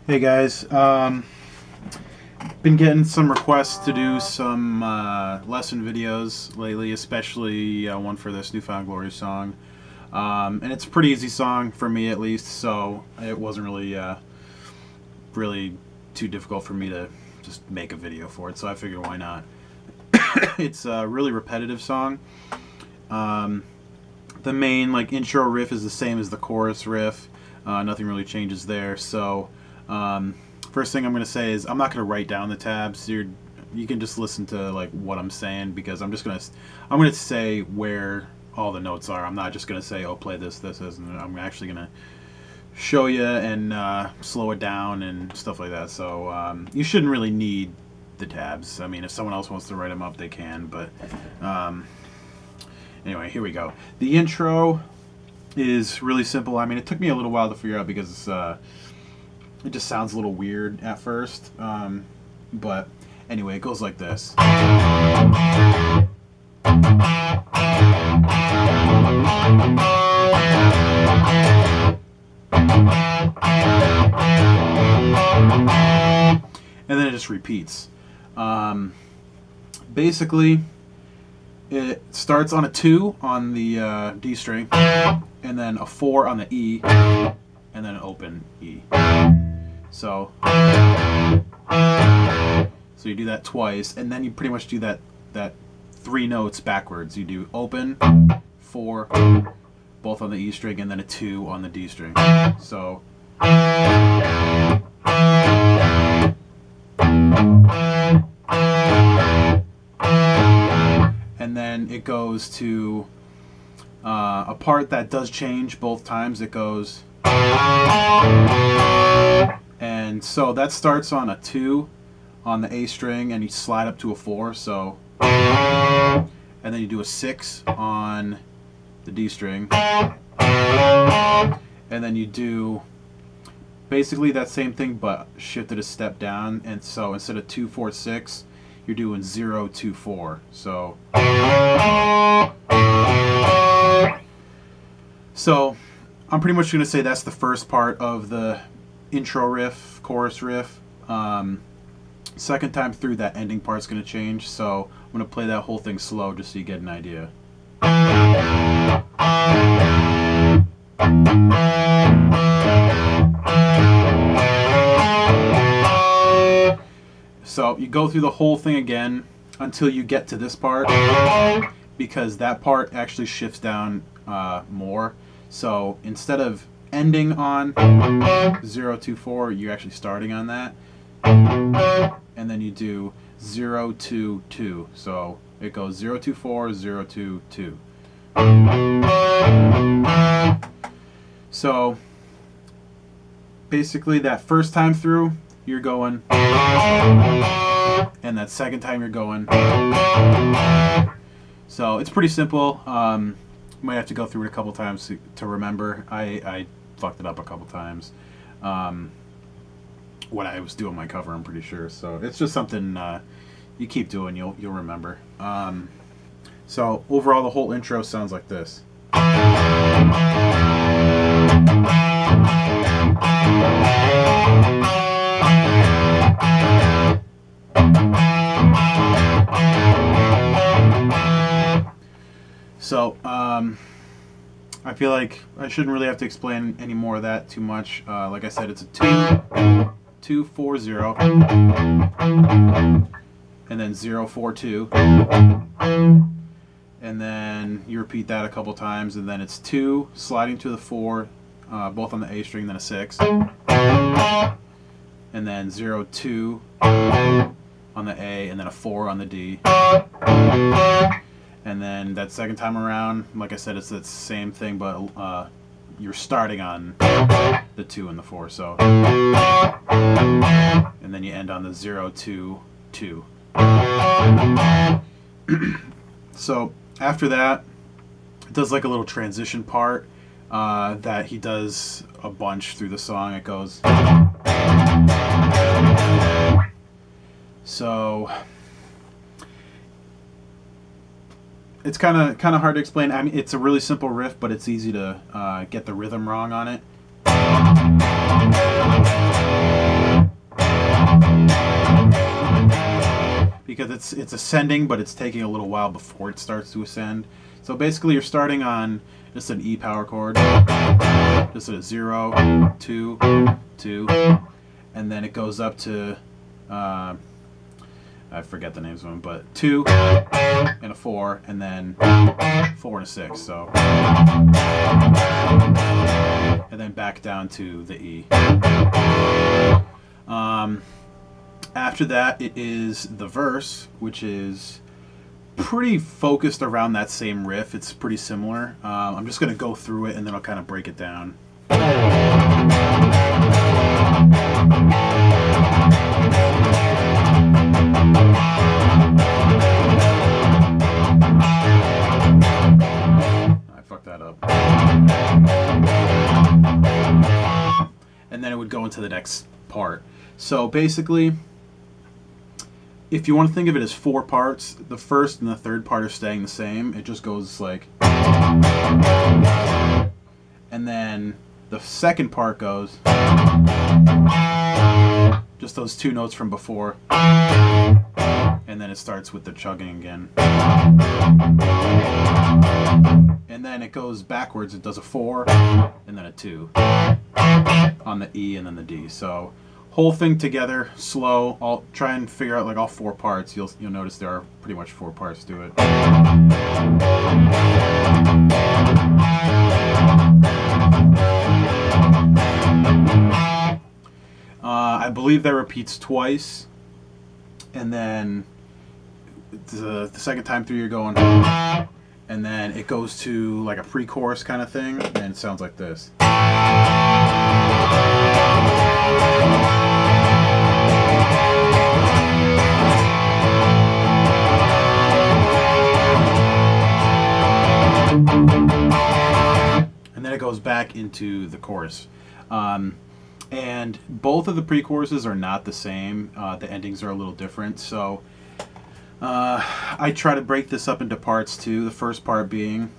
Hey guys, been getting some requests to do some lesson videos lately, especially one for this Newfound Glory song. And it's a pretty easy song for me at least, so it wasn't really too difficult for me to just make a video for it, so I figured why not. It's a really repetitive song. The main intro riff is the same as the chorus riff. Nothing really changes there, so first thing I'm going to say is I'm not going to write down the tabs. You can just listen to what I'm saying, because I'm going to say where all the notes are. I'm not just going to say, oh, play this, and I'm actually going to show you and slow it down and stuff like that. So you shouldn't really need the tabs. I mean, if someone else wants to write them up, they can, but anyway, here we go. The intro is really simple. I mean, it took me a little while to figure out because it just sounds a little weird at first, but anyway, it goes like this. And then it just repeats. Basically, it starts on a 2 on the D string, and then a 4 on the E, and then an open E. So you do that twice, and then you pretty much do that 3 notes backwards. You do open, 4, both on the E string, and then a 2 on the D string. So and then it goes to a part that does change both times. It goes, and so that starts on a 2 on the A string, and you slide up to a 4, so, and then you do a 6 on the D string, and then you do basically that same thing but shifted a step down, and so instead of 2 4 6, you're doing 0 2 4. So I'm pretty much going to say that's the first part of the intro riff, chorus riff. Second time through, that ending part's going to change, so I'm going to play that whole thing slow just so you get an idea. So you go through the whole thing again until you get to this part, because that part actually shifts down more. So instead of ending on 0 2 4, you're actually starting on that, and then you do 0 2 2. So it goes 0 2 4 0 2 2. So basically that first time through you're going, and that second time you're going. So it's pretty simple. Might have to go through it a couple times to remember. I fucked it up a couple times when I was doing my cover, I'm pretty sure. So it's just something you keep doing, you'll remember. So overall, the whole intro sounds like this. So I feel like I shouldn't really have to explain any more of that too much. Like I said, it's a 2 2 4 0, and then 0 4 2, and then you repeat that a couple times, and then it's 2 sliding to the 4, both on the A string, then a 6, and then 0 2 on the A, and then a 4 on the D. And then that second time around, like I said, it's that same thing, but you're starting on the 2 and the 4. So, and then you end on the 0 2 2. So after that, it does like a little transition part that he does a bunch through the song. It goes, so it's kind of hard to explain. I mean, it's a really simple riff, but it's easy to get the rhythm wrong on it. it's ascending, but it's taking a little while before it starts to ascend. So basically, you're starting on just an E power chord, just a 0, 2, 2, and then it goes up to I forget the names of them, but 2 and a 4, and then 4 and a 6. So, and then back down to the E. After that, it is the verse, which is pretty focused around that same riff. It's pretty similar. I'm just going to go through it and then I'll kind of break it down. I fucked that up. And then it would go into the next part. So basically, if you want to think of it as 4 parts, the first and the third part are staying the same. It just goes like... And then the second part goes... Just those 2 notes from before. And then it starts with the chugging again. And then it goes backwards. It does a 4 and then a 2 on the E and then the D. So whole thing together, slow. I'll try and figure out like all 4 parts. You'll notice there are pretty much 4 parts to it. I believe that repeats twice, and then the second time through you're going, and then it goes to like a pre-chorus kind of thing, and it sounds like this. And then it goes back into the chorus. And both of the pre-choruses are not the same. The endings are a little different. So I try to break this up into parts too. The first part being,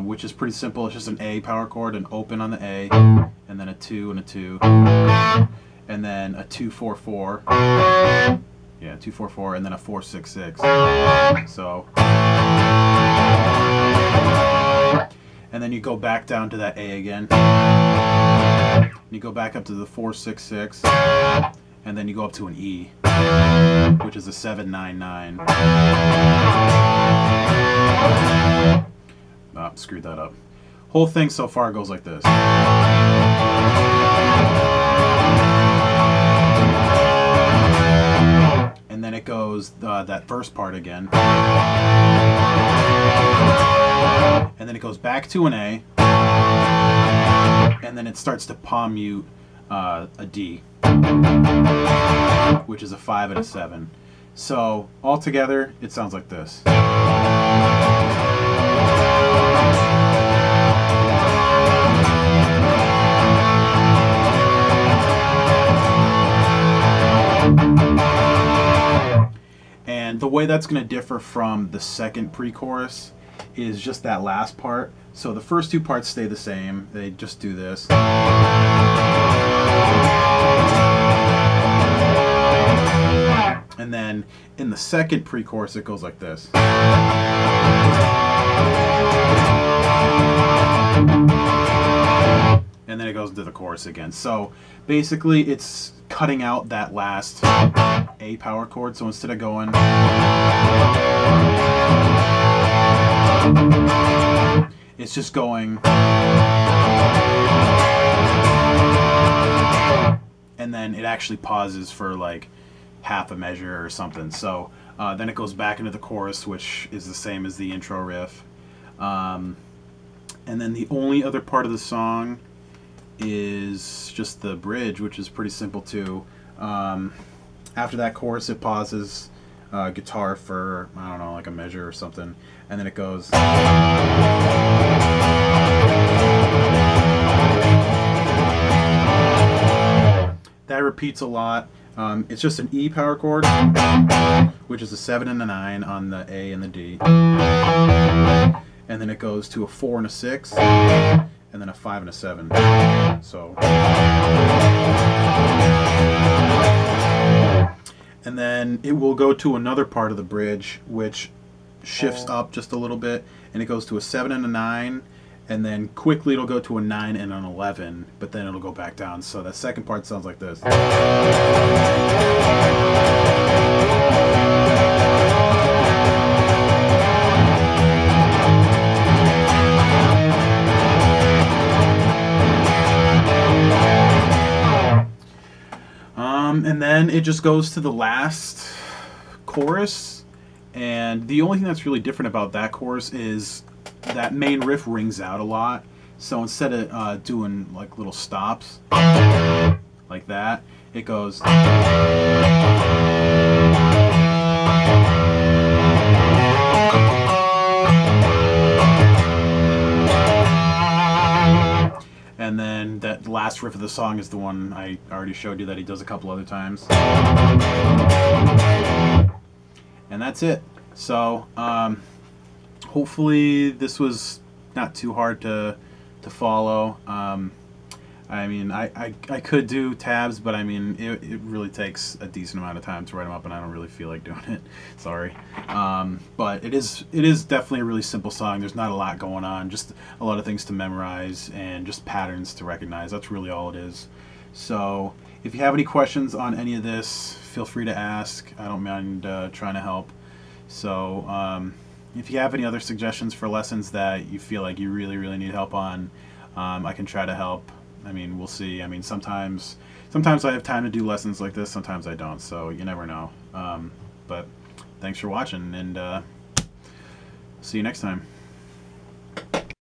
which is pretty simple. It's just an A power chord, an open on the A, and then a 2 and a 2, and then a 2 4 4. Yeah, 2 4 4, and then a 4 6 6. So. And then you go back down to that A again. You go back up to the 4 6 6, and then you go up to an E, which is a 7 9 9. Oh, screwed that up. Whole thing so far goes like this. And then it goes that verse part again. And then it goes back to an A, and then it starts to palm mute a D, which is a 5 and a 7. So altogether, it sounds like this. And the way that's going to differ from the second pre-chorus is just that last part. So the first 2 parts stay the same. They just do this. And then in the second pre-chorus it goes like this. And then it goes into the chorus again. So basically it's cutting out that last A power chord. So instead of going, it's just going, and then it actually pauses for like half a measure or something. So then it goes back into the chorus, which is the same as the intro riff. And then the only other part of the song is just the bridge, which is pretty simple too. After that chorus, it pauses guitar for, I don't know, like a measure or something, and then it goes. That repeats a lot. It's just an E power chord, which is a 7 and a 9 on the A and the D. And then it goes to a 4 and a 6, and then a 5 and a 7. So, and then it will go to another part of the bridge which shifts up just a little bit, and it goes to a 7 and a 9, and then quickly it'll go to a 9 and an 11, but then it'll go back down. So that second part sounds like this. And then it just goes to the last chorus, and the only thing that's really different about that chorus is that main riff rings out a lot. So instead of doing like little stops like that, it goes. And then that last riff of the song is the one I already showed you that he does a couple other times. And that's it. So hopefully this was not too hard to follow. I mean, I could do tabs, but I mean, it really takes a decent amount of time to write them up, and I don't really feel like doing it. Sorry. But it is definitely a really simple song. There's not a lot going on, just a lot of things to memorize and just patterns to recognize. That's really all it is. So if you have any questions on any of this, feel free to ask. I don't mind trying to help. So if you have any other suggestions for lessons that you feel like you really need help on, I can try to help. I mean, we'll see. I mean, sometimes I have time to do lessons like this, sometimes I don't, so you never know. But thanks for watching, and see you next time.